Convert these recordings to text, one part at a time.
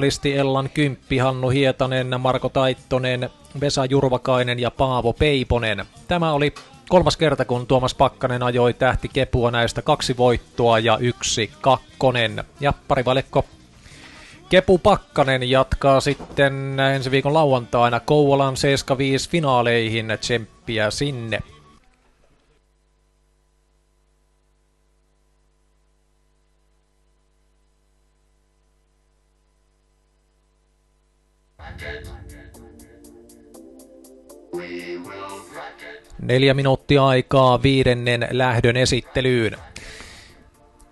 Listi Ellan Kymppi, Hannu Hietanen, Marko Taittonen, Vesa Jurvakainen ja Paavo Peiponen. Tämä oli 3. kerta, kun Tuomas Pakkanen ajoi Tähti Kepua, näistä 2 voittoa ja 1 kakkonen. Ja parivaljakko Kepu Pakkanen jatkaa sitten ensi viikon lauantaina Kouvolan 75 finaaleihin, tsemppiä sinne. Neljä minuuttia aikaa 5. lähdön esittelyyn.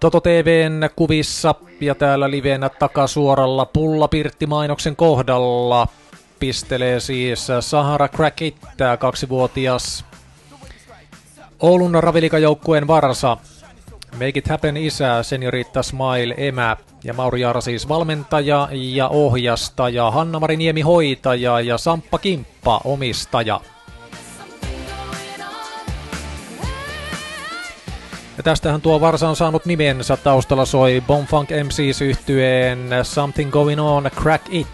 Toto TV:n kuvissa ja täällä livenä takasuoralla Pulla Pirtti-mainoksen kohdalla pistelee siis Sahara Crackit, 2-vuotias Oulun Ravilikajoukkueen varsa. Make It Happen isä, Seniorita Smile emä ja Mauri Jaara siis valmentaja ja ohjastaja, Hanna-Mari Niemi hoitaja ja Samppa Kimppa omistaja. Ja tästähän tuo varsa on saanut nimensä, taustalla soi Bonfunk MCs -yhtyeen Something Going On, Crack It.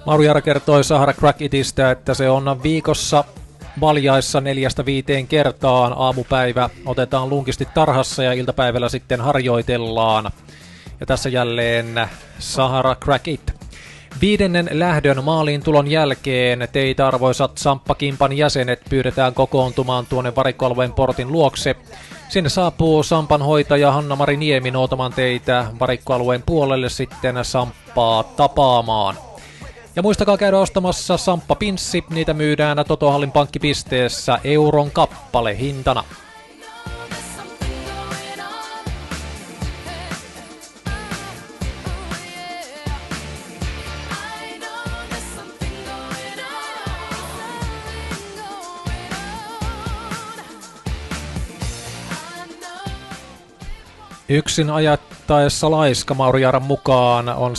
Mauri Jaara kertoi Sahara Crack Itistä, että se on viikossa valjaissa 4-5 kertaan. Aamupäivä otetaan lunkisti tarhassa ja iltapäivällä sitten harjoitellaan. Ja tässä jälleen Sahara Crack It. 5. lähdön maaliin tulon jälkeen teitä arvoisat Samppa Kimpan jäsenet pyydetään kokoontumaan tuonne varikkoalueen portin luokse. Sinne saapuu Sampan hoitaja Hanna-Mari Niemi noutamaan teitä varikkoalueen puolelle sitten Samppaa tapaamaan. Ja muistakaa käydä ostamassa Samppa Pinssi, niitä myydään Totohallin pankkipisteessä euron kappale hintana. Yksin ajattaessa laiska Mauri Jaaran mukaan on